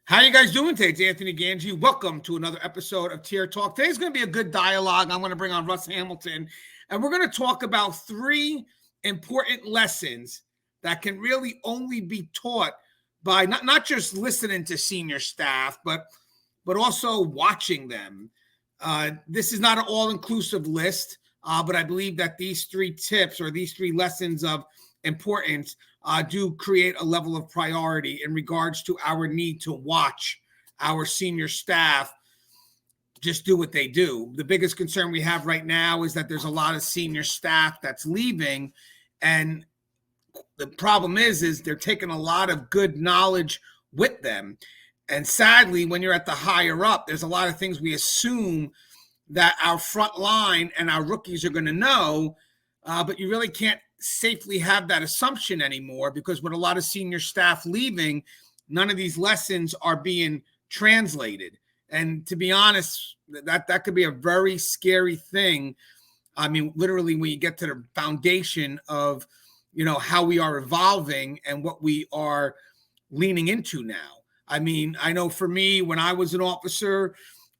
How you guys doing today? It's Anthony Gangi. Welcome to another episode of Tier Talk. Today's going to be a good dialogue. I'm going to bring on Russ Hamilton, and we're going to talk about three important lessons that can really only be taught by not just listening to senior staff, but also watching them. This is not an all-inclusive list, but I believe that these three tips or these three lessons of importance do create a level of priority in regards to our need to watch our senior staff just do what they do. The biggest concern we have right now is that there's a lot of senior staff that's leaving, and the problem is they're taking a lot of good knowledge with them. And sadly, when you're at the higher up, there's a lot of things we assume that our front line and our rookies are going to know, but you really can't safely have that assumption anymore, because with a lot of senior staff leaving, none of these lessons are being translated. And to be honest, that could be a very scary thing. I mean, literally, when you get to the foundation of, how we are evolving and what we are leaning into now. I mean, I know for me, when I was an officer,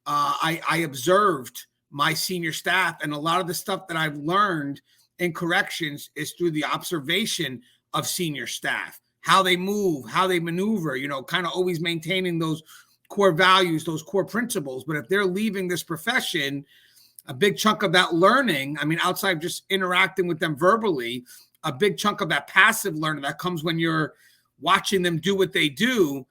I observed my senior staff, and a lot of the stuff that I've learned in corrections is through the observation of senior staff, how they move, how they maneuver, kind of always maintaining those core values, those core principles. But if they're leaving this profession, a big chunk of that learning, I mean, outside of just interacting with them verbally, a big chunk of that passive learning that comes when you're watching them do what they do,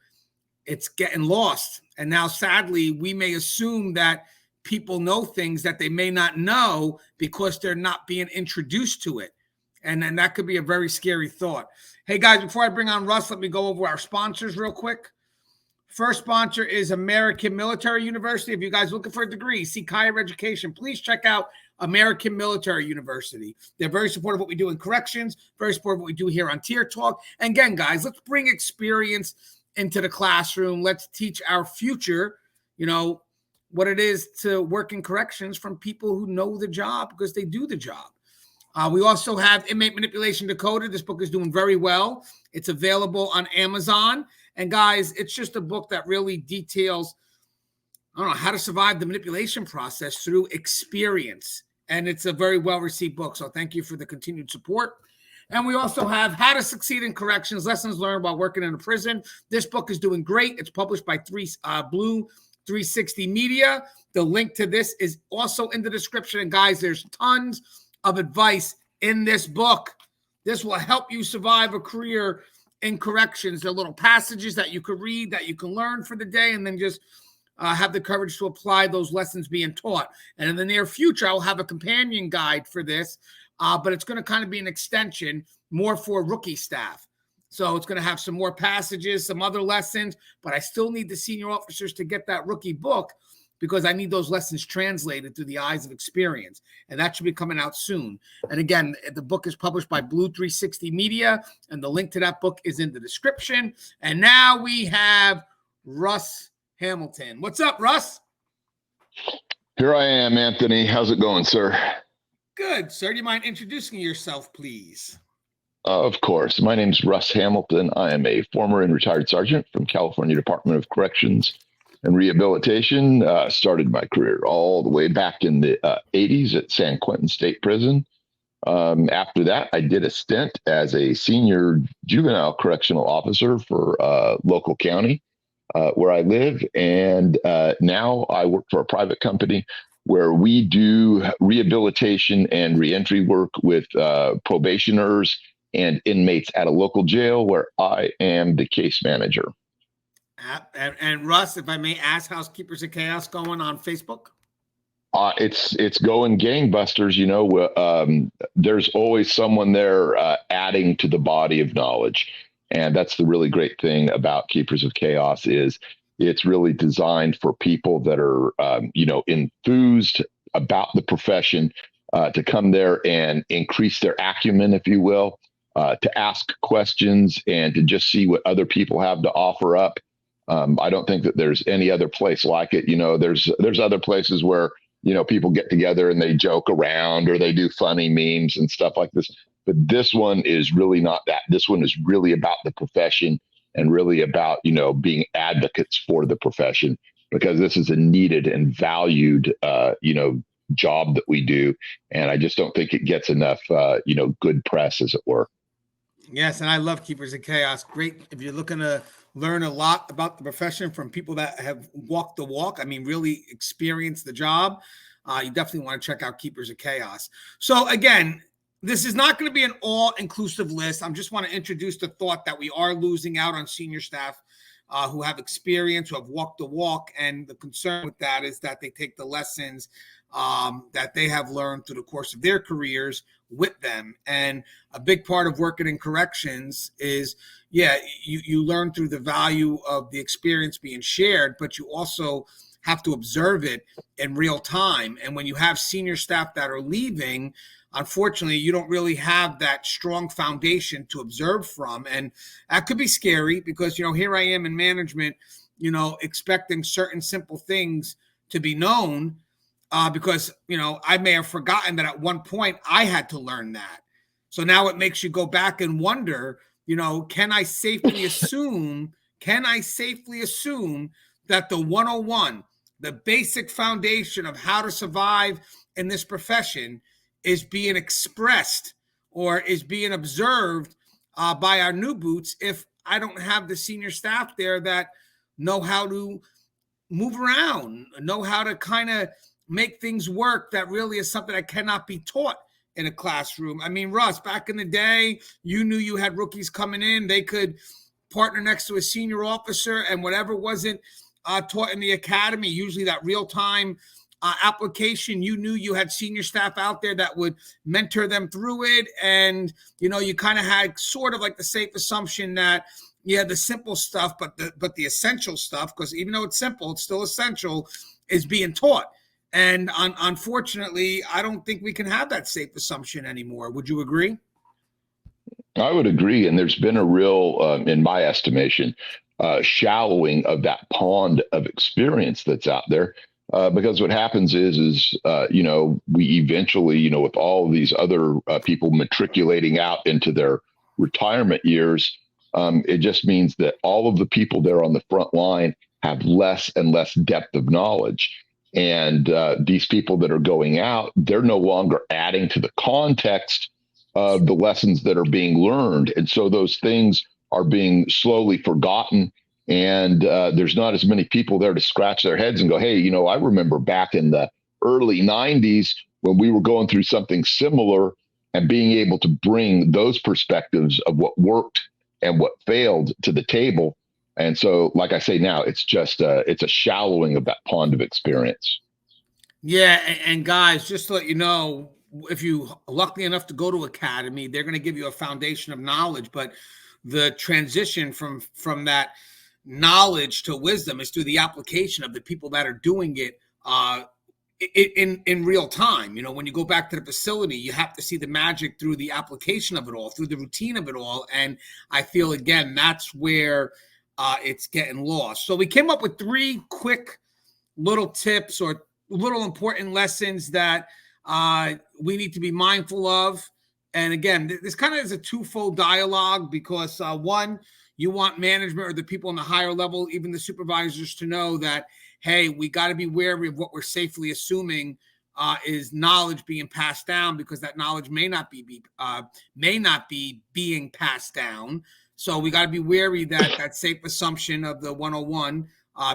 it's getting lost. And now, sadly, we may assume that people know things that they may not know because they're not being introduced to it. And then that could be a very scary thought. Hey, guys, before I bring on Russ, let me go over our sponsors real quick. First sponsor is American Military University. If you guys are looking for a degree, seek higher education, please check out American Military University. They're very supportive of what we do in corrections, very supportive of what we do here on Tier Talk. And again, guys, let's bring experience into the classroom. Let's teach our future, what it is to work in corrections from people who know the job, because they do the job. We also have Inmate Manipulation Decoded. This book is doing very well. It's available on Amazon. And guys, it's just a book that really details, how to survive the manipulation process through experience. And it's a very well-received book. So thank you for the continued support. And we also have How to Succeed in Corrections, Lessons Learned While Working in a Prison. This book is doing great. It's published by Blue 360 Media. The link to this is also in the description. And guys, there's tons of advice in this book. This will help you survive a career in corrections. There are little passages that you could read, that you can learn for the day, and then just have the courage to apply those lessons being taught. And in the near future, I'll have a companion guide for this, but it's going to kind of be an extension more for rookie staff. So it's going to have some more passages, some other lessons, but I still need the senior officers to get that rookie book, because I need those lessons translated through the eyes of experience. And that should be coming out soon. And again, the book is published by Blue 360 Media, and the link to that book is in the description. And now we have Russ Hamilton. What's up, Russ? Here I am, Anthony. How's it going, sir? Good, sir. Do you mind introducing yourself, please? Of course. My name's Russ Hamilton. I am a former and retired sergeant from California Department of Corrections and Rehabilitation. Started my career all the way back in the 80s at San Quentin State Prison. After that, I did a stint as a senior juvenile correctional officer for local county where I live. And now I work for a private company where we do rehabilitation and reentry work with probationers and inmates at a local jail, where I am the case manager. And Russ, if I may ask, how's Keepers of Chaos going on Facebook? It's going gangbusters. There's always someone there adding to the body of knowledge. And that's the really great thing about Keepers of Chaos is it's really designed for people that are, enthused about the profession, to come there and increase their acumen, if you will, to ask questions and to just see what other people have to offer up. I don't think that there's any other place like it. There's other places where, people get together and they joke around or they do funny memes and stuff like this. But this one is really not that. This one is really about the profession and really about, being advocates for the profession, because this is a needed and valued, job that we do. And I just don't think it gets enough, good press, as it were. Yes, and I love Keepers of Chaos. Great if you're looking to learn a lot about the profession from people that have walked the walk. I mean, really experienced the job. You definitely want to check out Keepers of Chaos. So again, this is not going to be an all-inclusive list. I just want to introduce the thought that we are losing out on senior staff who have experience, who have walked the walk. And the concern with that is that they take the lessons that they have learned through the course of their careers with them. And a big part of working in corrections is, you learn through the value of the experience being shared, but you also have to observe it in real time. And when you have senior staff that are leaving, unfortunately, you don't really have that strong foundation to observe from. And that could be scary because, here I am in management, expecting certain simple things to be known because, I may have forgotten that at one point I had to learn that. So now it makes you go back and wonder, can I safely assume that the 101, the basic foundation of how to survive in this profession, is being expressed or is being observed by our new boots if I don't have the senior staff there that know how to move around, know how to kind of make things work. That really is something that cannot be taught in a classroom. I mean, Russ, back in the day, you knew you had rookies coming in. They could partner next to a senior officer, and whatever wasn't taught in the academy, usually that real-time application, you knew you had senior staff out there that would mentor them through it. And, you kind of had sort of like the safe assumption that, the simple stuff, but the essential stuff, because even though it's simple, it's still essential, is being taught. And unfortunately, I don't think we can have that safe assumption anymore. Would you agree? I would agree. And there's been a real, in my estimation, shallowing of that pond of experience that's out there. Because what happens is we eventually, with all of these other people matriculating out into their retirement years, it just means that all of the people there on the front line have less and less depth of knowledge. And these people that are going out, they're no longer adding to the context of the lessons that are being learned. And so those things are being slowly forgotten. And there's not as many people there to scratch their heads and go, hey, I remember back in the early 90s when we were going through something similar, and being able to bring those perspectives of what worked and what failed to the table. And so, like I say now, it's just it's a shallowing of that pond of experience. Yeah. And guys, just to let you know, if you are lucky enough to go to academy, they're going to give you a foundation of knowledge, but the transition from that knowledge to wisdom is through the application of the people that are doing it in real time. When you go back to the facility, you have to see the magic through the application of it all, through the routine of it all. And I feel, again, that's where it's getting lost. So we came up with 3 quick little tips or little important lessons that we need to be mindful of. And again, this kind of is a twofold dialogue because one, you want management or the people on the higher level, even the supervisors, to know that, hey, we got to be wary of what we're safely assuming is knowledge being passed down, because that knowledge may not be being passed down. So we got to be wary that that safe assumption of the 101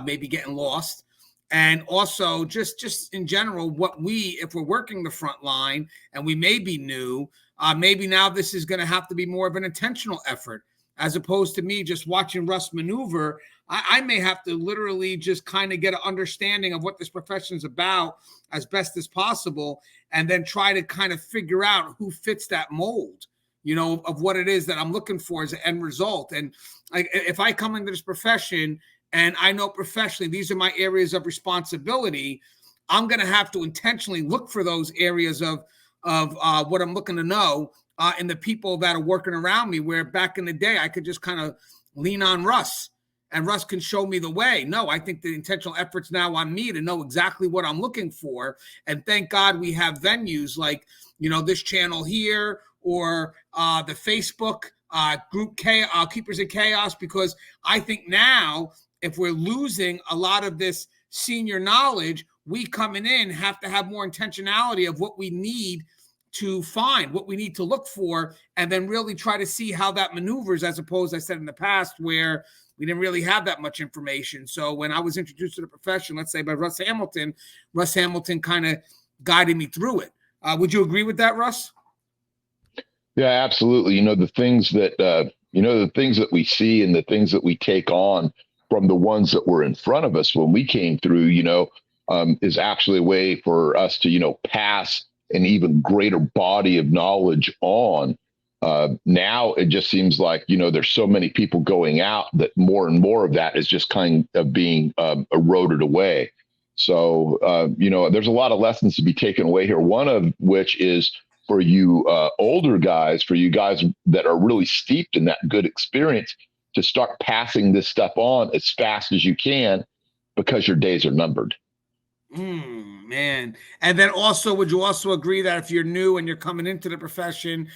may be getting lost. And also just in general, if we're working the front line and we may be new, maybe now this is going to have to be more of an intentional effort, as opposed to me just watching Russ maneuver. I may have to literally just kind of get an understanding of what this profession is about as best as possible, and then try to kind of figure out who fits that mold, of what it is that I'm looking for as an end result. And if I come into this profession and I know professionally these are my areas of responsibility, I'm going to have to intentionally look for those areas of what I'm looking to know in the people that are working around me, where back in the day I could just kind of lean on Russ and Russ can show me the way. No, I think the intentional effort's now on me to know exactly what I'm looking for. And thank God we have venues like, this channel here or the Facebook group Keepers of Chaos, because I think now if we're losing a lot of this senior knowledge, we coming in have to have more intentionality of what we need to find, what we need to look for, and then really try to see how that maneuvers, as opposed, I said in the past, where we didn't really have that much information. So when I was introduced to the profession, let's say by Russ Hamilton kind of guided me through it. Would you agree with that, Russ? Yeah, absolutely. The things that we see and the things that we take on from the ones that were in front of us when we came through, is actually a way for us to, pass an even greater body of knowledge on. Now it just seems like, there's so many people going out that more and more of that is just kind of being eroded away. So, there's a lot of lessons to be taken away here. One of which is for you older guys, for you guys that are really steeped in that good experience, to start passing this stuff on as fast as you can, because your days are numbered. Man. And then also, would you also agree that if you're new and you're coming into the profession,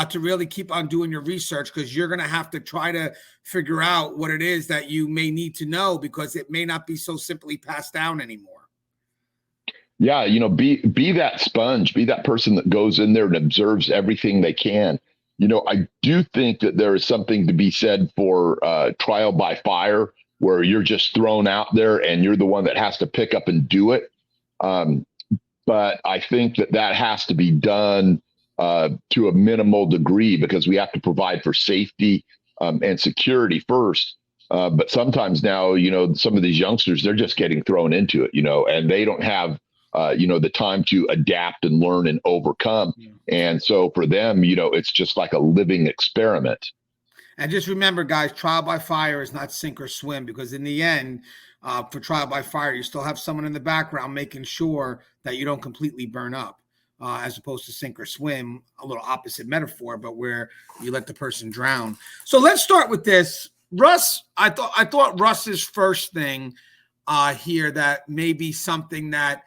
to really keep on doing your research, because you're going to have to try to figure out what it is that you may need to know, because it may not be so simply passed down anymore. Yeah, be that sponge, be that person that goes in there and observes everything they can. I do think that there is something to be said for trial by fire, where you're just thrown out there and you're the one that has to pick up and do it. But I think that has to be done to a minimal degree, because we have to provide for safety and security first. But sometimes now, some of these youngsters, they're just getting thrown into it, and they don't have the time to adapt and learn and overcome. Yeah. And so for them, it's just like a living experiment. And just remember, guys, trial by fire is not sink or swim, because in the end, for trial by fire, you still have someone in the background making sure that you don't completely burn up, as opposed to sink or swim, a little opposite metaphor, but where you let the person drown. So let's start with this. Russ, I thought Russ's first thing here that may be something that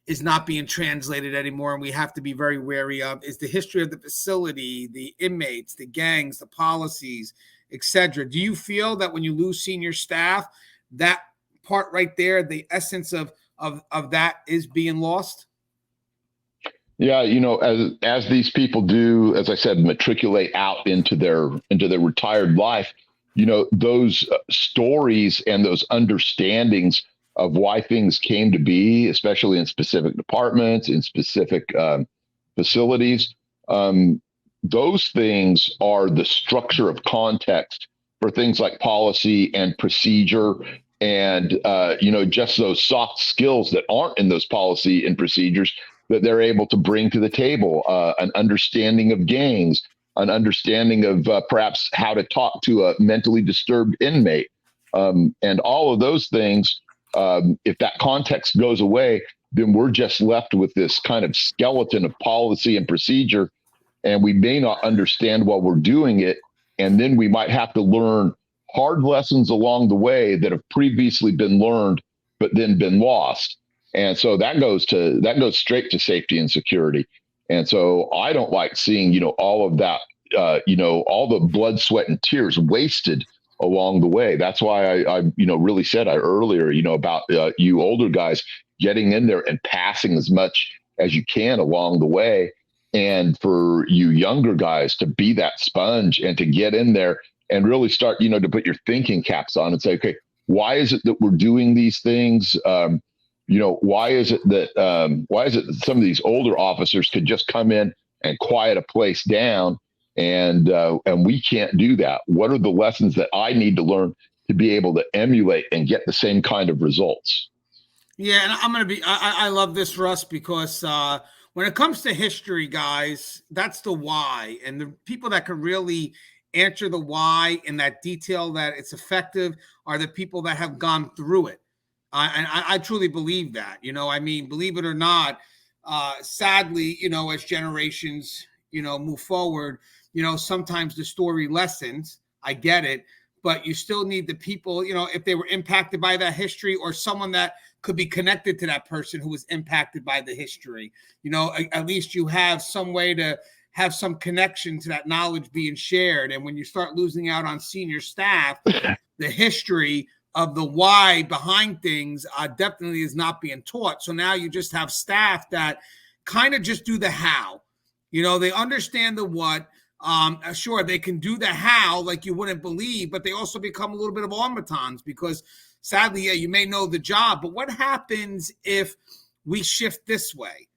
is not being translated anymore, and we have to be very wary of, is the history of the facility, the inmates, the gangs, the policies, etc. Do you feel that when you lose senior staff, that part right there, the essence of that is being lost? Yeah, as these people do, as I said, matriculate out into their retired life, those stories and those understandings of why things came to be, especially in specific departments, in specific facilities. Those things are the structure of context for things like policy and procedure, and just those soft skills that aren't in those policy and procedures that they're able to bring to the table, an understanding of gangs, an understanding of perhaps how to talk to a mentally disturbed inmate, and all of those things. If that context goes away, then we're just left with this kind of skeleton of policy and procedure, and we may not understand while we're doing it. And then we might have to learn hard lessons along the way that have previously been learned, but then been lost. And so that goes straight to safety and security. And so I don't like seeing, all of that, all the blood, sweat, and tears wasted along the way. That's why I really said earlier, about you older guys getting in there and passing as much as you can along the way. And for you younger guys to be that sponge and to get in there and really start, to put your thinking caps on and say, okay, why is it that we're doing these things? Why is it that some of these older officers could just come in and quiet a place down? And we can't do that. What are the lessons that I need to learn to be able to emulate and get the same kind of results? Yeah, and I love this, Russ, because when it comes to history, guys, that's the why. And the people that can really answer the why in that detail that it's effective are the people that have gone through it. And I truly believe that, believe it or not, sadly, as generations, move forward, sometimes the story lessens. I get it, but you still need the people, if they were impacted by that history, or someone that could be connected to that person who was impacted by the history, at least you have some way to have some connection to that knowledge being shared. And when you start losing out on senior staff, the history of the why behind things definitely is not being taught. So now you just have staff that kind of just do the how. They understand the what. Sure, they can do the how like you wouldn't believe, but they also become a little bit of automatons because sadly, yeah, you may know the job, but what happens if we shift this way?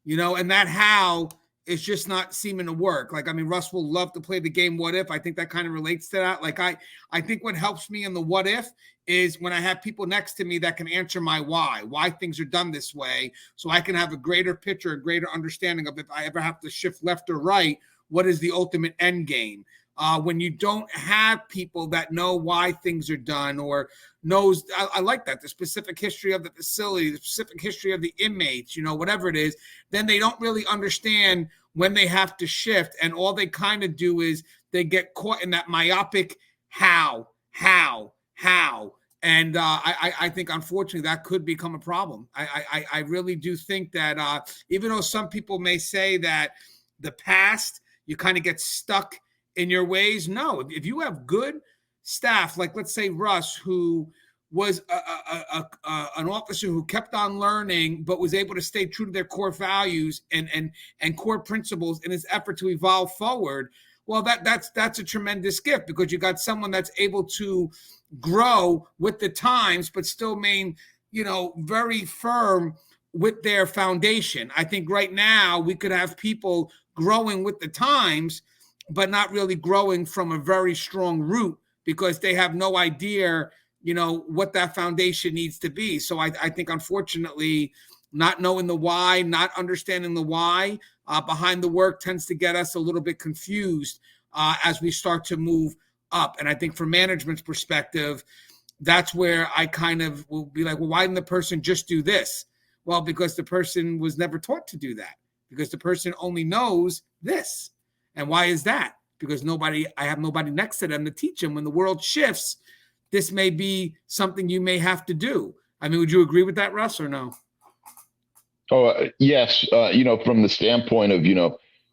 And that how is just not seeming to work. Like, I mean, Russ will love to play the game what if. I think that kind of relates to that. Like, I think what helps me in the what if is when I have people next to me that can answer my why things are done this way, so I can have a greater picture, a greater understanding of if I ever have to shift left or right, what is the ultimate end game. When you don't have people that know why things are done or knows, I like that, the specific history of the facility, the specific history of the inmates, whatever it is, then they don't really understand when they have to shift. And all they kind of do is they get caught in that myopic how. And I think, unfortunately, that could become a problem. I really do think that even though some people may say that the past, you kind of get stuck in your ways. No, if you have good staff, like let's say Russ, who was an officer who kept on learning, but was able to stay true to their core values and core principles in his effort to evolve forward. Well, that's a tremendous gift because you got someone that's able to grow with the times, but still remain, very firm with their foundation. I think right now we could have people growing with the times, but not really growing from a very strong root because they have no idea, what that foundation needs to be. So I think, unfortunately, not knowing the why, not understanding the why behind the work tends to get us a little bit confused as we start to move up. And I think from management's perspective, that's where I kind of will be like, well, why didn't the person just do this? Well, because the person was never taught to do that, because the person only knows this. And why is that? Because I have nobody next to them to teach them when the world shifts. This may be something you may have to do. I mean, would you agree with that, Russ, or no? Oh, yes. From the standpoint of,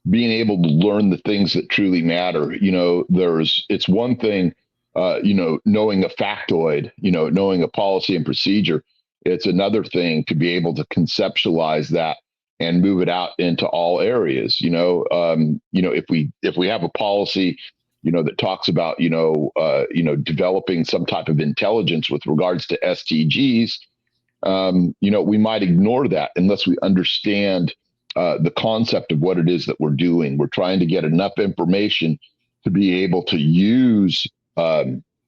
being able to learn the things that truly matter, it's one thing, knowing a factoid, knowing a policy and procedure. It's another thing to be able to conceptualize that and move it out into all areas. If we have a policy, that talks about, developing some type of intelligence with regards to STGs, we might ignore that unless we understand the concept of what it is that we're doing. We're trying to get enough information to be able to use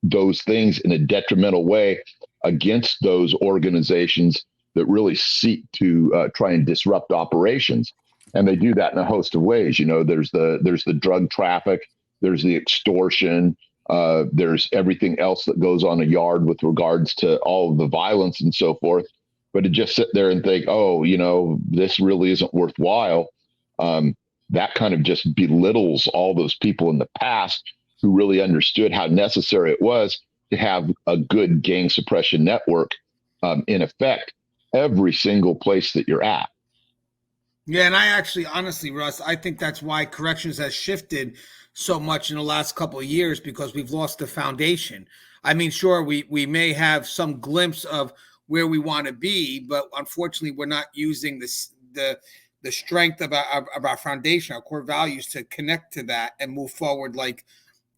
those things in a detrimental way against those organizations that really seek to try and disrupt operations. And they do that in a host of ways. There's the drug traffic, there's the extortion, there's everything else that goes on a yard with regards to all of the violence and so forth. But to just sit there and think, this really isn't worthwhile, that kind of just belittles all those people in the past who really understood how necessary it was to have a good gang suppression network in effect every single place that you're at. Yeah, and I actually, honestly, Russ, I think that's why corrections has shifted so much in the last couple of years, because we've lost the foundation. I mean, sure, we may have some glimpse of where we want to be, but unfortunately, we're not using the strength of our foundation, our core values, to connect to that and move forward like,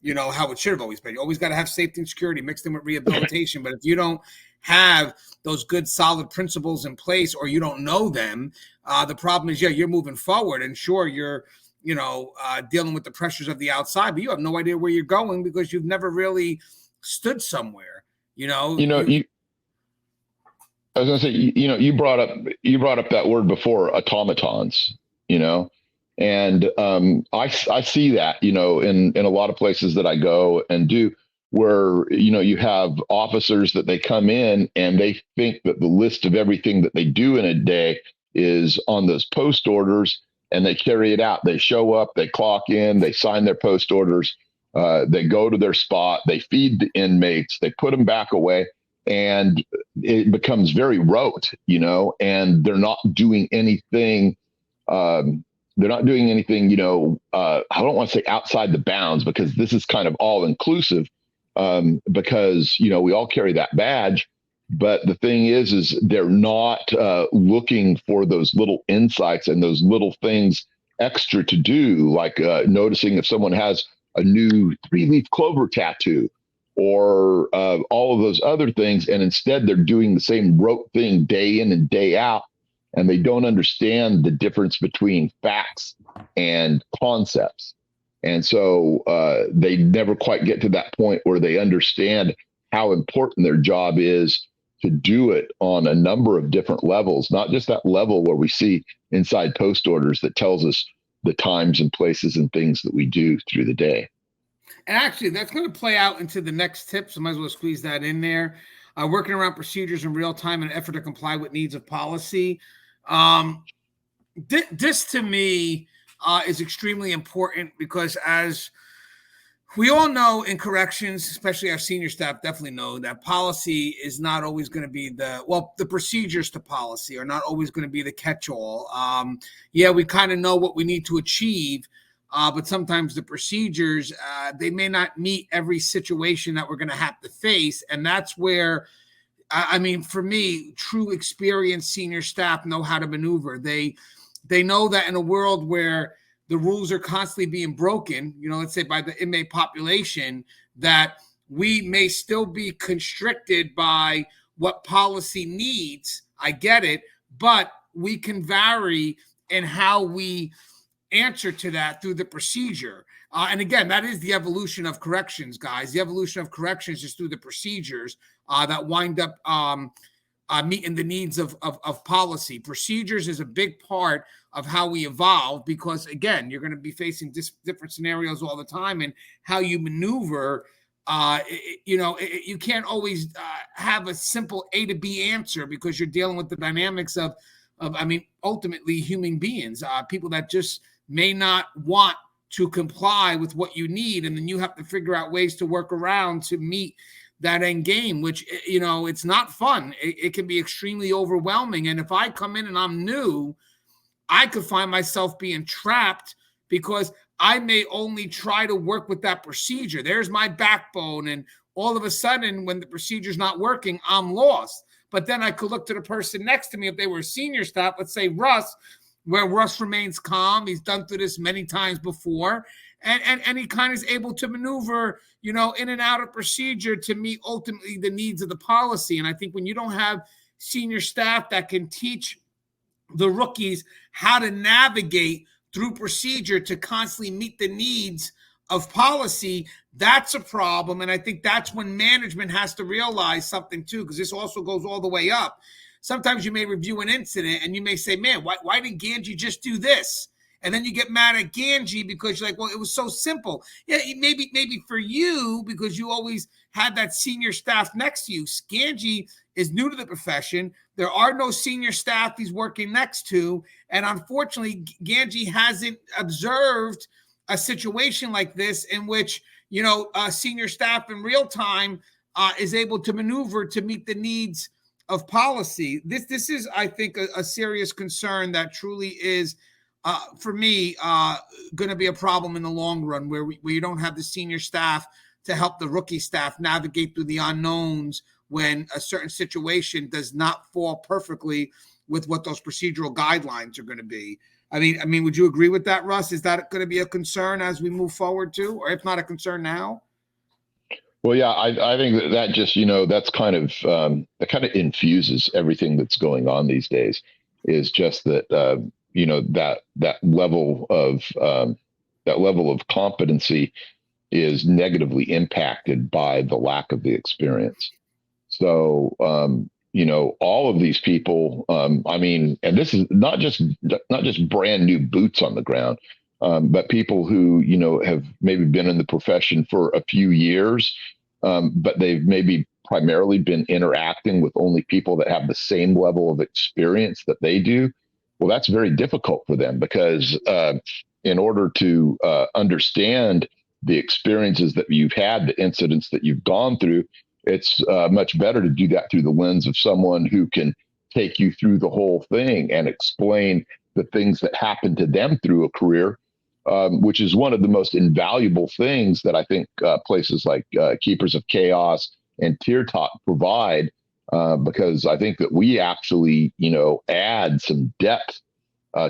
how it should have always been. You always got to have safety and security mixed in with rehabilitation. But if you don't have those good, solid principles in place, or you don't know them, the problem is, you're moving forward, and sure, you're, dealing with the pressures of the outside, but you have no idea where you're going because you've never really stood somewhere. I was going to say, you brought up that word before, automatons, and I see that, in a lot of places that I go and do, where, you have officers that they come in and they think that the list of everything that they do in a day is on those post orders, and they carry it out. They show up, they clock in, they sign their post orders, they go to their spot, they feed the inmates, they put them back away, and it becomes very rote, and they're not doing anything they're not doing anything, I don't want to say outside the bounds, because this is kind of all inclusive, because, we all carry that badge. But the thing is they're not looking for those little insights and those little things extra to do, like noticing if someone has a new 3-leaf clover tattoo, or all of those other things. And instead they're doing the same rote thing day in and day out. And they don't understand the difference between facts and concepts. And so they never quite get to that point where they understand how important their job is to do it on a number of different levels, not just that level where we see inside post orders that tells us the times and places and things that we do through the day. And actually, that's going to play out into the next tip, so might as well squeeze that in there. Working around procedures in real time in an effort to comply with needs of policy. This to me is extremely important, because as we all know in corrections, especially our senior staff definitely know, that policy is not always going to be the procedures to policy are not always going to be the catch-all. Yeah, we kind of know what we need to achieve, but sometimes the procedures, they may not meet every situation that we're going to have to face. And that's where, for me, true experienced senior staff know how to maneuver. They know that in a world where the rules are constantly being broken, let's say by the inmate population, that we may still be constricted by what policy needs. I get it, but we can vary in how we answer to that through the procedure. And again, that is the evolution of corrections, guys. The evolution of corrections is through the procedures that wind up meeting the needs of policy. Procedures is a big part of how we evolve, because again, you're going to be facing different scenarios all the time, and how you maneuver. You can't always have a simple A to B answer, because you're dealing with the dynamics of ultimately human beings, people that just may not want to comply with what you need, and then you have to figure out ways to work around to meet that end game, which, it's not fun. It can be extremely overwhelming. And if I come in and I'm new, I could find myself being trapped, because I may only try to work with that procedure. There's my backbone. And all of a sudden, when the procedure's not working, I'm lost. But then I could look to the person next to me, if they were a senior staff, let's say Russ, where Russ remains calm. He's done through this many times before. And he kind of is able to maneuver, in and out of procedure to meet ultimately the needs of the policy. And I think when you don't have senior staff that can teach the rookies how to navigate through procedure to constantly meet the needs of policy, that's a problem. And I think that's when management has to realize something too, because this also goes all the way up. Sometimes you may review an incident and you may say, man, why didn't Gangi just do this? And then you get mad at Gangi because you're like, well, it was so simple. Yeah, maybe for you, because you always had that senior staff next to you. Gangi is new to the profession. There are no senior staff he's working next to. And unfortunately, Gangi hasn't observed a situation like this in which, senior staff in real time is able to maneuver to meet the needs of policy. This is, I think, a serious concern that truly is, for me, going to be a problem in the long run, where you don't have the senior staff to help the rookie staff navigate through the unknowns when a certain situation does not fall perfectly with what those procedural guidelines are going to be. I mean, would you agree with that, Russ? Is that going to be a concern as we move forward too, or if not a concern now? Well, yeah, I think that just, that's kind of, that kind of infuses everything that's going on these days, is just that, that level of competency is negatively impacted by the lack of the experience. So, all of these people, and this is not just brand new boots on the ground, but people who, have maybe been in the profession for a few years, but they've maybe primarily been interacting with only people that have the same level of experience that they do. Well, that's very difficult for them, because in order to understand the experiences that you've had, the incidents that you've gone through, it's much better to do that through the lens of someone who can take you through the whole thing and explain the things that happen to them through a career, which is one of the most invaluable things that I think places like Keepers of Chaos and Tier Talk provide, because I think that we actually, add some depth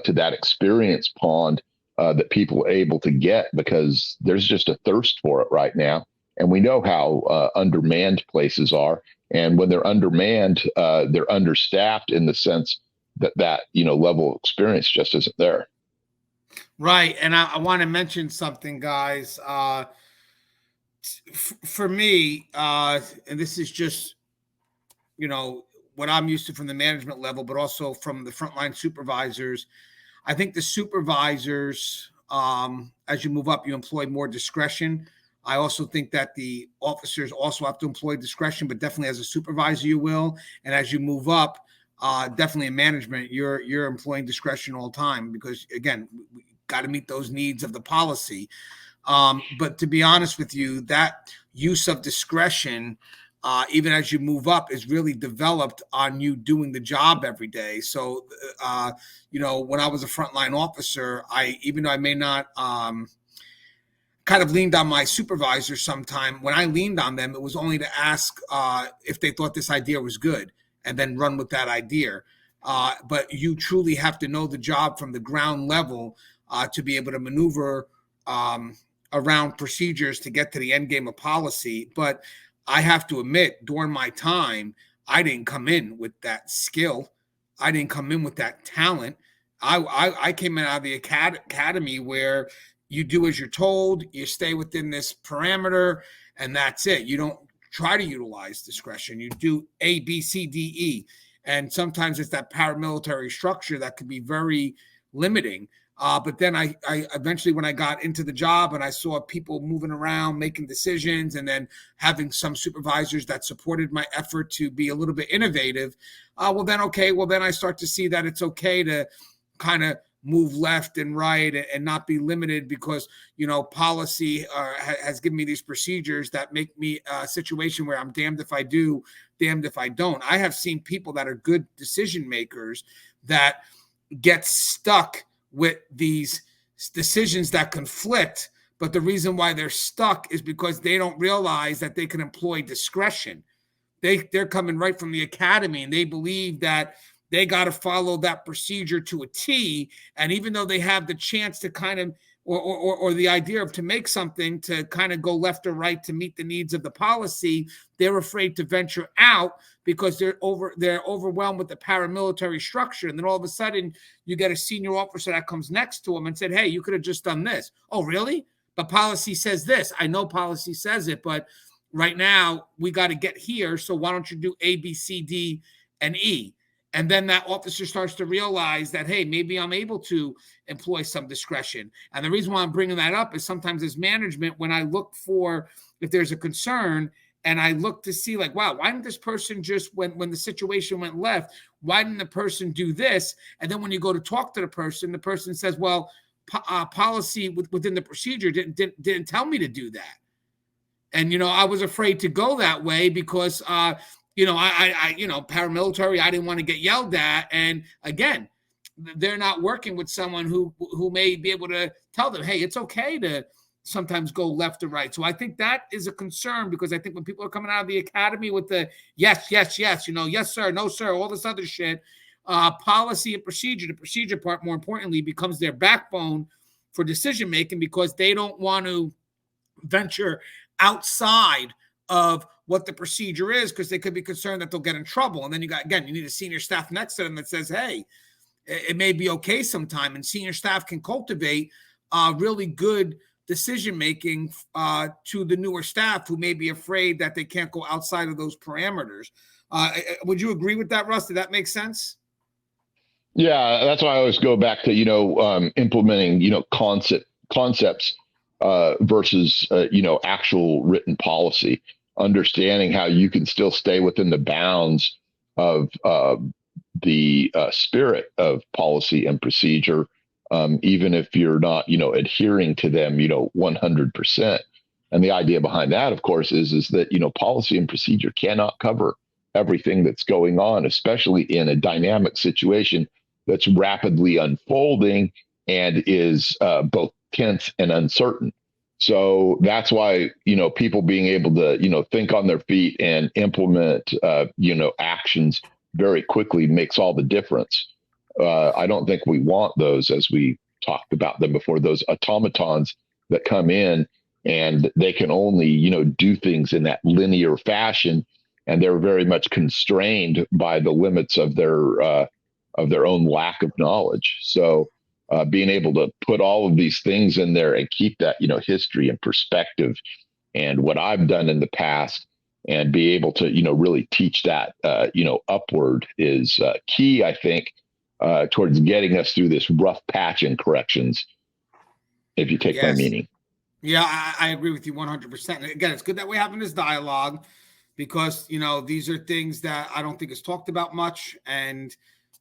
to that experience pond that people are able to get, because there's just a thirst for it right now. And we know how undermanned places are. And when they're undermanned, they're understaffed in the sense that level of experience just isn't there. Right. And I want to mention something, guys. For me, and this is just, what I'm used to from the management level, but also from the frontline supervisors. I think the supervisors, as you move up, you employ more discretion. I also think that the officers also have to employ discretion, but definitely as a supervisor, you will. And as you move up, definitely in management, you're employing discretion all the time, because again, we got to meet those needs of the policy. But to be honest with you, that use of discretion, even as you move up, is really developed on you doing the job every day. So, when I was a frontline officer, even though I may not kind of leaned on my supervisor sometime, when I leaned on them, it was only to ask if they thought this idea was good and then run with that idea. But you truly have to know the job from the ground level to be able to maneuver around procedures to get to the end game of policy. But I have to admit, during my time, I didn't come in with that skill. I didn't come in with that talent. I came in out of the academy where you do as you're told, you stay within this parameter, and that's it. You don't try to utilize discretion. You do A, B, C, D, E. And sometimes it's that paramilitary structure that could be very limiting. But then I eventually, when I got into the job and I saw people moving around, making decisions, and then having some supervisors that supported my effort to be a little bit innovative, then I start to see that it's okay to kind of move left and right and not be limited, because, policy has given me these procedures that make me a situation where I'm damned if I do, damned if I don't. I have seen people that are good decision makers that get stuck with these decisions that conflict, but the reason why they're stuck is because they don't realize that they can employ discretion. They're coming right from the academy, and they believe that they got to follow that procedure to a T. And even though they have the chance to kind of, or the idea of to make something to kind of go left or right to meet the needs of the policy, they're afraid to venture out because they're overwhelmed with the paramilitary structure. And then all of a sudden you get a senior officer that comes next to them and said, "Hey, you could have just done this." "Oh, really? But policy says this." "I know policy says it, but right now we got to get here. So why don't you do A, B, C, D, and E?" And then that officer starts to realize that, hey, maybe I'm able to employ some discretion. And the reason why I'm bringing that up is sometimes as management, when I look for, if there's a concern, and I look to see like, wow, why didn't this person just, when the situation went left, why didn't the person do this? And then when you go to talk to the person says, well, policy within the procedure didn't tell me to do that. And, I was afraid to go that way because, paramilitary, I didn't want to get yelled at. And again, they're not working with someone who may be able to tell them, hey, it's okay to sometimes go left or right. So I think that is a concern, because I think when people are coming out of the academy with the yes, yes, yes, yes, sir, no, sir, all this other shit, policy and procedure, the procedure part, more importantly, becomes their backbone for decision-making, because they don't want to venture outside of what the procedure is, because they could be concerned that they'll get in trouble. And then you need a senior staff next to them that says, hey, it may be okay sometime. And senior staff can cultivate really good decision-making to the newer staff who may be afraid that they can't go outside of those parameters. Would you agree with that, Russ? Did that make sense? Yeah, that's why I always go back to, implementing, concepts versus, actual written policy. Understanding how you can still stay within the bounds of the spirit of policy and procedure, even if you're not, adhering to them, 100%. And the idea behind that, of course, is that, policy and procedure cannot cover everything that's going on, especially in a dynamic situation that's rapidly unfolding and is both tense and uncertain. So that's why, people being able to, think on their feet and implement, actions very quickly makes all the difference. I don't think we want those, as we talked about them before, those automatons that come in and they can only, do things in that linear fashion. And they're very much constrained by the limits of their own lack of knowledge. So, being able to put all of these things in there and keep that, history and perspective and what I've done in the past and be able to, really teach that, upward is key, I think, towards getting us through this rough patch in corrections, if you take my meaning. Yeah, I agree with you 100%. Again, it's good that we're having this dialogue because, these are things that I don't think is talked about much. And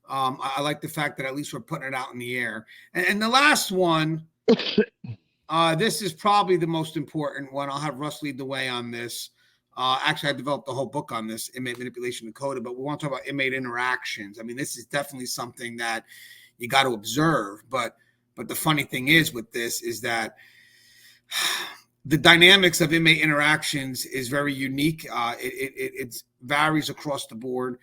I like the fact that at least we're putting it out in the air. And the last one, this is probably the most important one. I'll have Russ lead the way on this. Actually, I developed the whole book on this, inmate manipulation decoded, but we want to talk about inmate interactions. I mean, this is definitely something that you got to observe. But the funny thing is with this is that the dynamics of inmate interactions is very unique. It varies across the board.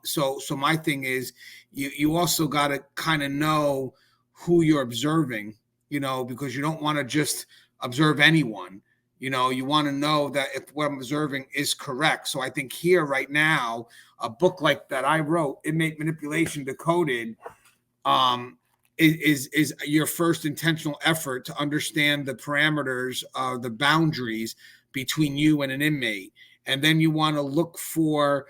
So my thing is you also got to kind of know who you're observing, because you don't want to just observe anyone. You want to know that if what I'm observing is correct. So I think here right now, a book like that I wrote, Inmate Manipulation Decoded, is your first intentional effort to understand the parameters, the boundaries between you and an inmate. And then you want to look for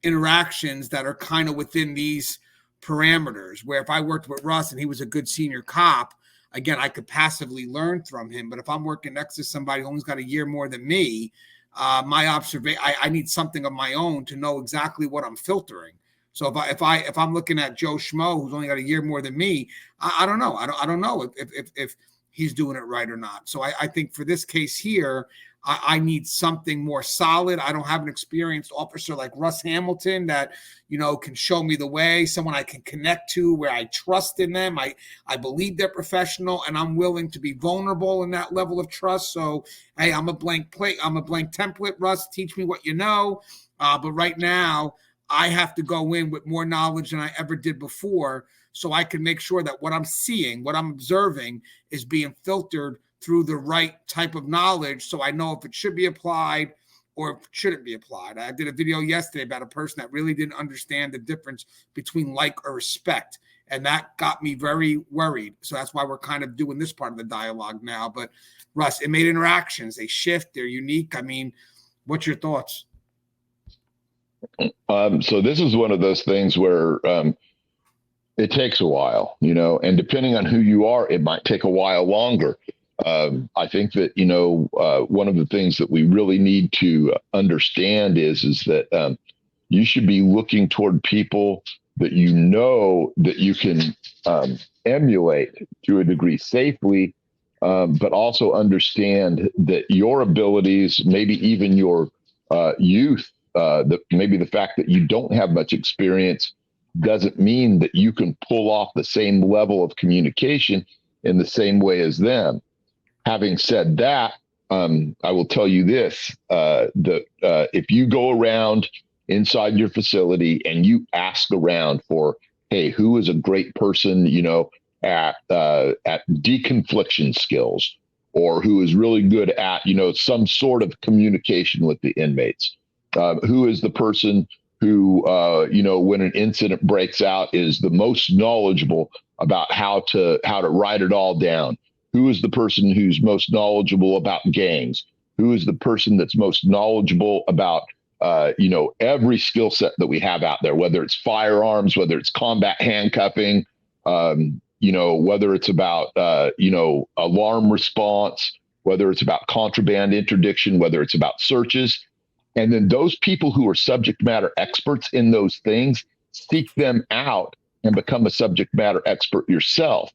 interactions that are kind of within these parameters, where if I worked with Russ and he was a good senior cop, again, I could passively learn from him. But if I'm working next to somebody who only's got a year more than me, my observation, I need something of my own to know exactly what I'm filtering. So if I'm looking at Joe Schmo, who's only got a year more than me, I don't know. I don't know if he's doing it right or not. So I think for this case here, I need something more solid. I don't have an experienced officer like Russ Hamilton that, can show me the way, someone I can connect to where I trust in them. I believe they're professional and I'm willing to be vulnerable in that level of trust. So, hey, I'm a blank plate. I'm a blank template. Russ, teach me what you know. But right now I have to go in with more knowledge than I ever did before. So I can make sure that what I'm seeing, what I'm observing is being filtered through the right type of knowledge, so I know if it should be applied or if it shouldn't be applied. I did a video yesterday about a person that really didn't understand the difference between like or respect, and that got me very worried. So that's why we're kind of doing this part of the dialogue now. But Russ, inmate interactions, they shift, they're unique. I mean, what's your thoughts? So this is one of those things where it takes a while, and depending on who you are, it might take a while longer. I think that, one of the things that we really need to understand is that you should be looking toward people that that you can emulate to a degree safely, but also understand that your abilities, maybe even your youth, maybe the fact that you don't have much experience doesn't mean that you can pull off the same level of communication in the same way as them. Having said that, I will tell you this, that if you go around inside your facility and you ask around for, hey, who is a great person, at deconfliction skills, or who is really good at, some sort of communication with the inmates, who is the person who, when an incident breaks out is the most knowledgeable about how to write it all down. Who is the person who's most knowledgeable about gangs? Who is the person that's most knowledgeable about, every skill set that we have out there, whether it's firearms, whether it's combat handcuffing, whether it's about, alarm response, whether it's about contraband interdiction, whether it's about searches. And then those people who are subject matter experts in those things, seek them out and become a subject matter expert yourself.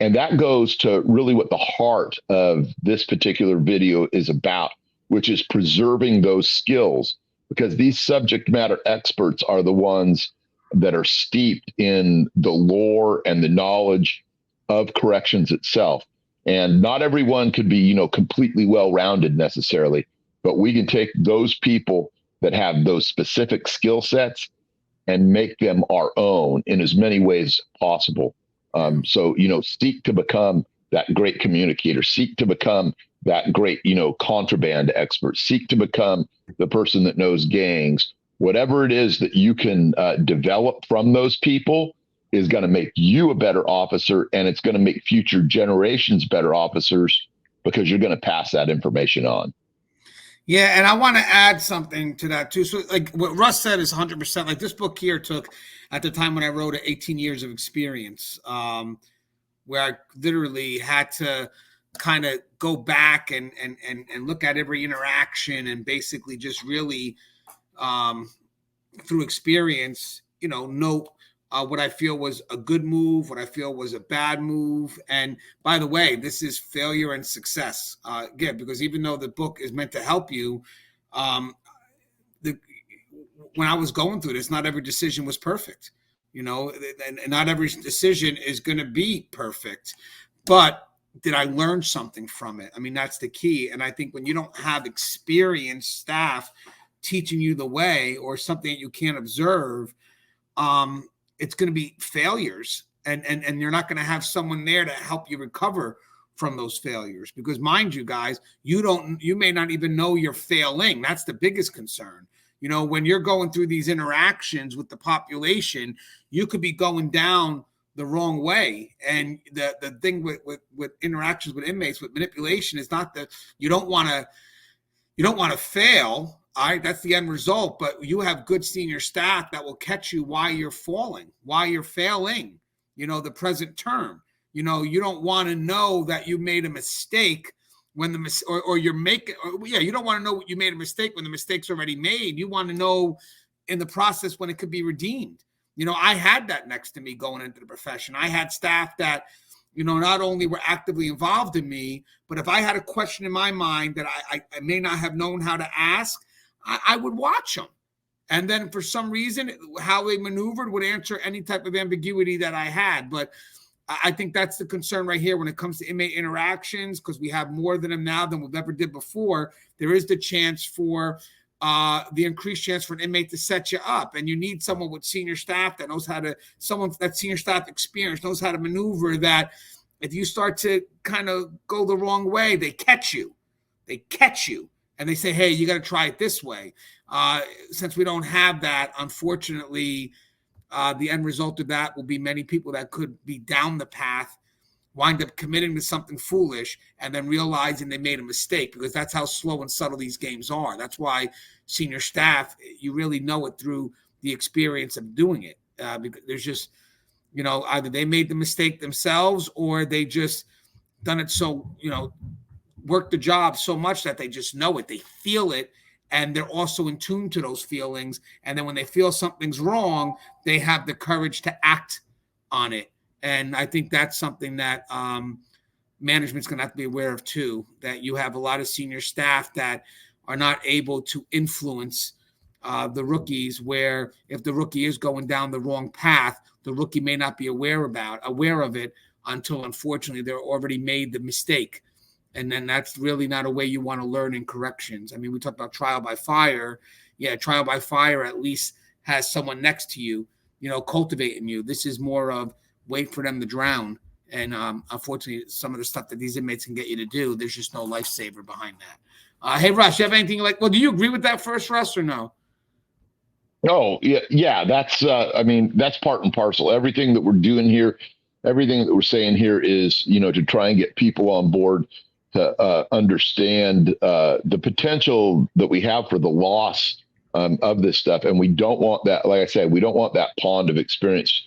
And that goes to really what the heart of this particular video is about, which is preserving those skills, because these subject matter experts are the ones that are steeped in the lore and the knowledge of corrections itself. And not everyone could be, completely well-rounded necessarily, but we can take those people that have those specific skill sets and make them our own in as many ways possible. So, seek to become that great communicator, seek to become that great, contraband expert, seek to become the person that knows gangs. Whatever it is that you can develop from those people is going to make you a better officer, and it's going to make future generations better officers because you're going to pass that information on. Yeah, and I want to add something to that too. So like what Russ said is 100%. Like this book here took, at the time when I wrote it, 18 years of experience, where I literally had to kind of go back and look at every interaction and basically just really through experience, note what I feel was a good move, what I feel was a bad move. And by the way, this is failure and success. Again, because even though the book is meant to help you, when I was going through this, not every decision was perfect, and not every decision is going to be perfect. But did I learn something from it? I mean, that's the key. And I think when you don't have experienced staff teaching you the way, or something that you can't observe, it's going to be failures, and you're not going to have someone there to help you recover from those failures. Because mind you, guys, you may not even know you're failing. That's the biggest concern. When you're going through these interactions with the population, you could be going down the wrong way. And the thing with interactions with inmates, with manipulation, is not that you don't want to fail. All right, that's the end result. But you have good senior staff that will catch you while you're falling, while you're failing, the present term. You don't want to know that you made a mistake when you don't want to know you made a mistake when the mistake's already made. You want to know in the process when it could be redeemed. I had that next to me going into the profession. I had staff that, not only were actively involved in me, but if I had a question in my mind that I may not have known how to ask, I would watch them. And then for some reason, how they maneuvered would answer any type of ambiguity that I had. But I think that's the concern right here when it comes to inmate interactions, because we have more than them now than we've ever did before. There is the chance for the increased chance for an inmate to set you up. And you need someone with senior staff that knows someone that senior staff experience knows how to maneuver, that if you start to kind of go the wrong way, they catch you. And they say, hey, you got to try it this way. Since we don't have that, unfortunately, the end result of that will be many people that could be down the path, wind up committing to something foolish, and then realizing they made a mistake, because that's how slow and subtle these games are. That's why senior staff, you really know it through the experience of doing it. Because there's just, either they made the mistake themselves, or they just done it so, work the job so much that they just know it, they feel it, and they're also in tune to those feelings. And then when they feel something's wrong, they have the courage to act on it. And I think that's something that management's going to have to be aware of too, that you have a lot of senior staff that are not able to influence the rookies, where if the rookie is going down the wrong path, the rookie may not be aware of it until, unfortunately, they're already made the mistake. And then that's really not a way you want to learn in corrections. I mean, we talked about trial by fire. Yeah, trial by fire at least has someone next to you, cultivating you. This is more of wait for them to drown. And unfortunately, some of the stuff that these inmates can get you to do, there's just no lifesaver behind that. Hey, Russ, you have anything do you agree with that first, Russ, or no? Oh, yeah. That's, that's part and parcel. Everything that we're doing here, everything that we're saying here is, to try and get people on board to understand the potential that we have for the loss of this stuff. And we don't want that, like I said, we don't want that pond of experience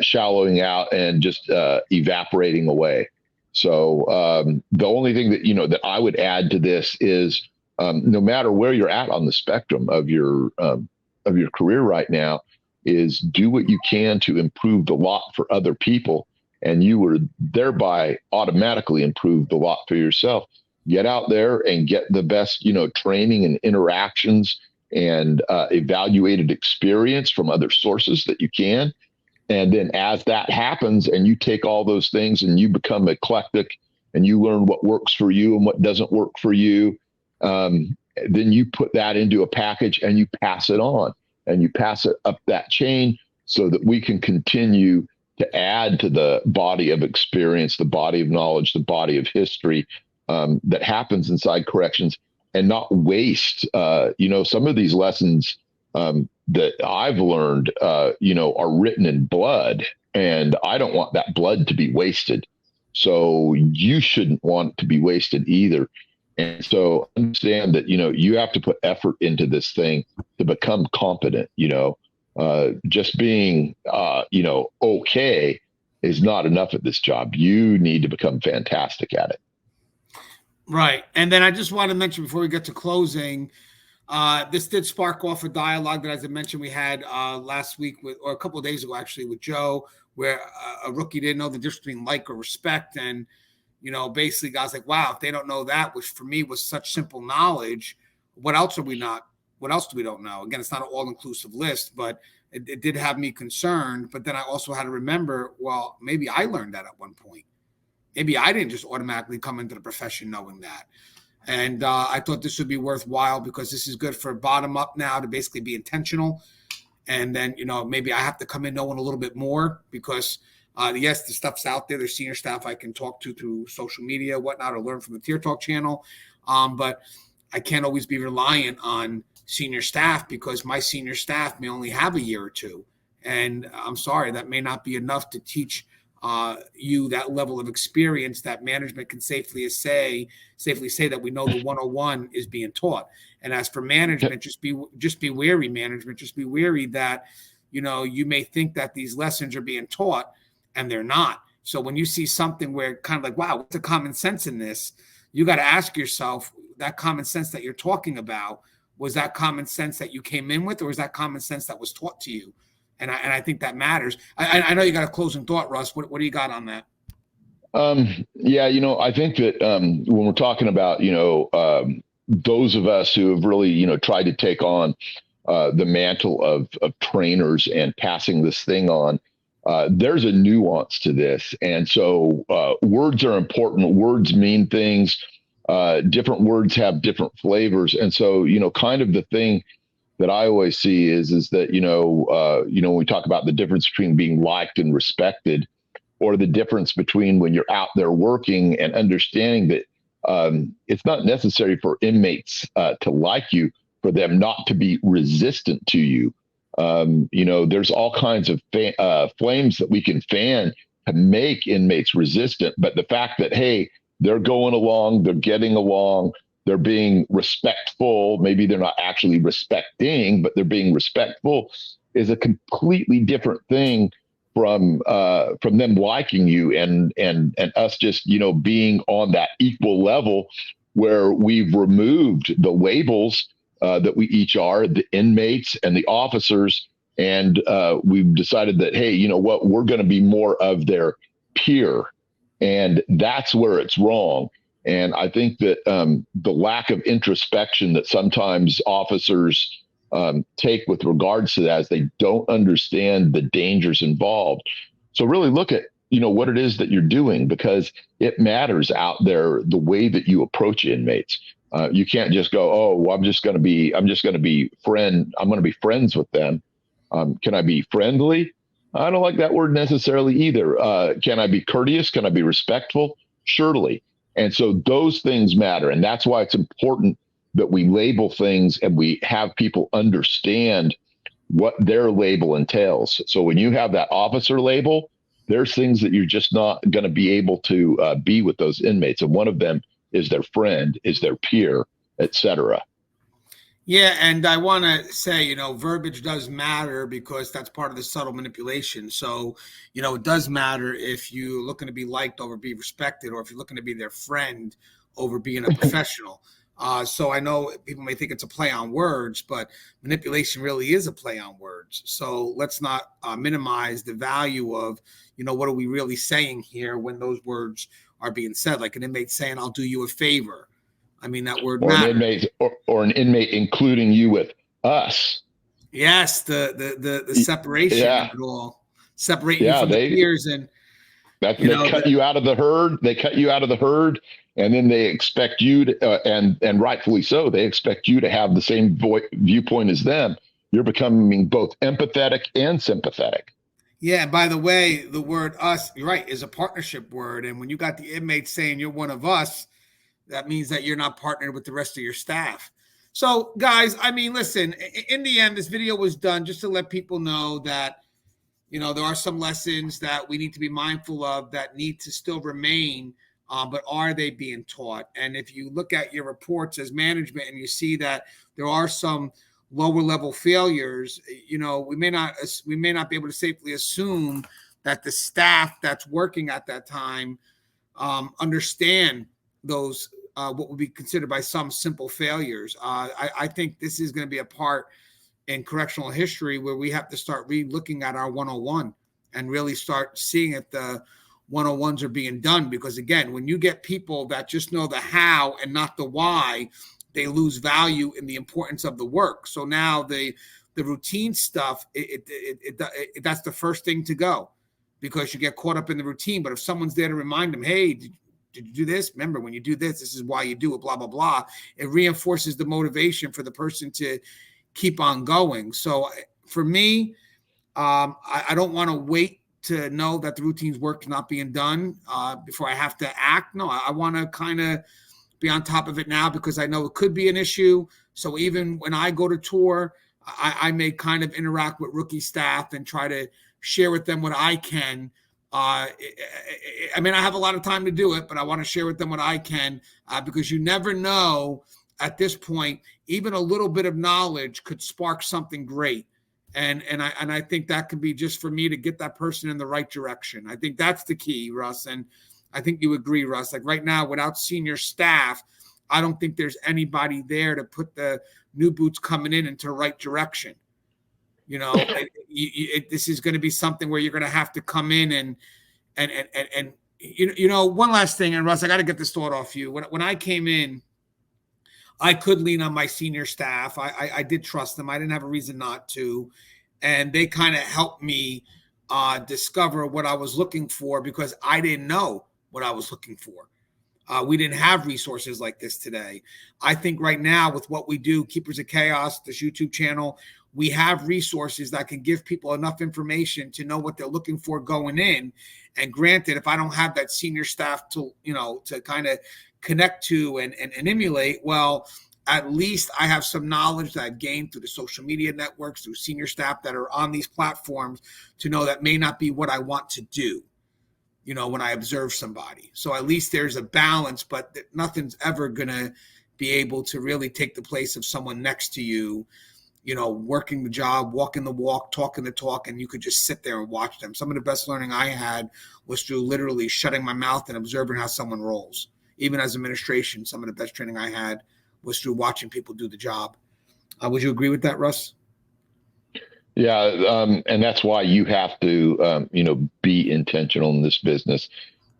shallowing out and just evaporating away. So the only thing that, that I would add to this is no matter where you're at on the spectrum of your career right now, is do what you can to improve the lot for other people, and you would thereby automatically improve the lot for yourself. Get out there and get the best, training and interactions and evaluated experience from other sources that you can. And then as that happens and you take all those things and you become eclectic and you learn what works for you and what doesn't work for you, then you put that into a package and you pass it on and you pass it up that chain so that we can continue to add to the body of experience, the body of knowledge, the body of history that happens inside corrections, and not waste. Some of these lessons that I've learned, are written in blood, and I don't want that blood to be wasted. So you shouldn't want it to be wasted either. And so understand that, you have to put effort into this thing to become competent. Just being, okay is not enough at this job. You need to become fantastic at it. Right. And then I just want to mention before we get to closing, this did spark off a dialogue that, as I mentioned, we had last week or a couple of days ago, actually, with Joe, where a rookie didn't know the difference between like or respect. And, basically guys like, wow, if they don't know that, which for me was such simple knowledge, what else do we don't know? Again, it's not an all-inclusive list, but it did have me concerned. But then I also had to remember, well, maybe I learned that at one point. Maybe I didn't just automatically come into the profession knowing that. And I thought this would be worthwhile because this is good for bottom up now to basically be intentional. And then, maybe I have to come in knowing a little bit more because, yes, the stuff's out there. There's senior staff I can talk to through social media, whatnot, or learn from the Tier Talk channel. But I can't always be reliant on senior staff because my senior staff may only have a year or two. And I'm sorry, that may not be enough to teach you that level of experience that management can safely say that we know the 101 is being taught. And as for management, just be wary, management. Just be wary that, you may think that these lessons are being taught and they're not. So when you see something where kind of like, wow, what's the common sense in this? You got to ask yourself, that common sense that you're talking about, was that common sense that you came in with, or is that common sense that was taught to you? And I think that matters. I know you got a closing thought, Russ. What do you got on that? I think that when we're talking about, those of us who have really, tried to take on the mantle of trainers and passing this thing on, there's a nuance to this. And so words are important. Words mean things. Different words have different flavors. And so, kind of the thing that I always see is that, when we talk about the difference between being liked and respected, or the difference between when you're out there working and understanding that it's not necessary for inmates to like you, for them not to be resistant to you. There's all kinds of flames that we can fan to make inmates resistant. But the fact that, hey, they're going along, they're getting along, they're being respectful. Maybe they're not actually respecting, but they're being respectful, is a completely different thing from them liking you and us just, being on that equal level where we've removed the labels that we each are, the inmates and the officers. And we've decided that, hey, you know what, we're going to be more of their peer. And that's where it's wrong. And I think that the lack of introspection that sometimes officers take with regards to that is they don't understand the dangers involved. So really look at, what it is that you're doing, because it matters out there, the way that you approach inmates. You can't just go, oh, well, I'm going to be friends with them. Can I be friendly? I don't like that word necessarily either. Can I be courteous? Can I be respectful? Surely. And so those things matter. And that's why it's important that we label things and we have people understand what their label entails. So when you have that officer label, there's things that you're just not going to be able to be with those inmates. And one of them is their friend, is their peer, et cetera. Yeah, and I want to say, verbiage does matter because that's part of the subtle manipulation. So, it does matter if you're looking to be liked over be respected, or if you're looking to be their friend over being a professional. So I know people may think it's a play on words, but manipulation really is a play on words. So let's not minimize the value of, what are we really saying here when those words are being said? Like an inmate saying, I'll do you a favor. I mean, that word or matters. an inmate or an inmate including you with us. Yes, the separation Yeah. of it all, separating you Yeah, from the peers, and they cut you out of the herd. They cut you out of the herd, and then they expect you to, and rightfully so, they expect you to have the same viewpoint as them. You're becoming both empathetic and sympathetic. Yeah, by the way, the word us, you're right, is a partnership word. And when you got the inmates saying you're one of us, that means that you're not partnered with the rest of your staff. So, guys, I mean, listen, in the end, this video was done just to let people know that, you know, there are some lessons that we need to be mindful of that need to still remain, but are they being taught? And if you look at your reports as management and you see that there are some lower level failures, you know, we may not be able to safely assume that the staff that's working at that time understand those what would be considered by some simple failures. I think this is going to be a part in correctional history where we have to start re-looking at our 101 and really start seeing if the 101s are being done. Because again, when you get people that just know the how and not the why, they lose value in the importance of the work. So now the routine stuff, that's the first thing to go, because you get caught up in the routine. But if someone's there to remind them, hey, did you do this? Remember, when you do this, this is why you do it, blah, blah, blah. It reinforces the motivation for the person to keep on going. So for me, I don't want to wait to know that the routine's work is not being done before I have to act. No, I want to kind of be on top of it now, because I know it could be an issue. So even when I go to tour, I may kind of interact with rookie staff and try to share with them what I can. I mean, I have a lot of time to do it, but I want to share with them what I can, because you never know at this point. Even a little bit of knowledge could spark something great. And I think that could be just for me to get that person in the right direction. I think that's the key, Russ. And I think you agree, Russ. Like right now, without senior staff, I don't think there's anybody there to put the new boots coming in into the right direction. You know, this is going to be something where you're going to have to come in and you know, one last thing. And Russ, I got to get this thought off you. When I came in, I could lean on my senior staff. I did trust them. I didn't have a reason not to. And they kind of helped me discover what I was looking for, because I didn't know what I was looking for. We didn't have resources like this today. I think right now with what we do, Keepers of Chaos, this YouTube channel, we have resources that can give people enough information to know what they're looking for going in. And granted, if I don't have that senior staff to, you know, to kind of connect to and emulate, well, at least I have some knowledge that I've gained through the social media networks, through senior staff that are on these platforms, to know that may not be what I want to do, you know, when I observe somebody. So at least there's a balance, but nothing's ever going to be able to really take the place of someone next to you, you know, working the job, walking the walk, talking the talk, and you could just sit there and watch them. Some of the best learning I had was through literally shutting my mouth and observing how someone rolls. Even as administration, some of the best training I had was through watching people do the job. Would you agree with that, Russ? Yeah, and that's why you have to, you know, be intentional in this business,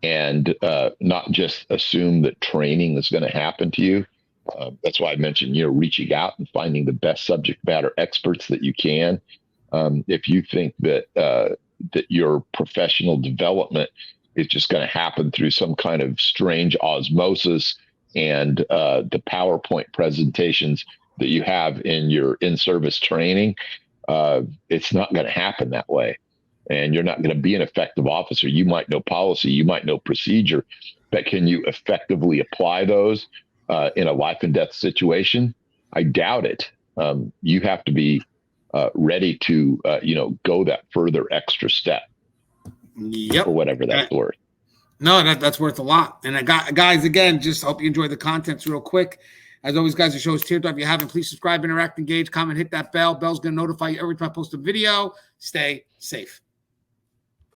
and not just assume that training is going to happen to you. That's why I mentioned, you know, reaching out and finding the best subject matter experts that you can. If you think that that your professional development is just going to happen through some kind of strange osmosis and the PowerPoint presentations that you have in your in-service training, it's not going to happen that way. And you're not going to be an effective officer. You might know policy, you might know procedure, but can you effectively apply those in a life and death situation? I doubt it. You have to be ready to, you know, go that further extra step. Yep. For whatever that's worth. No, that's worth a lot. And I got, guys, again, just hope you enjoy the contents real quick. As always, guys, the show is Tear Talk. If you haven't, please subscribe, interact, engage, comment, hit that bell. Bell's going to notify you every time I post a video. Stay safe.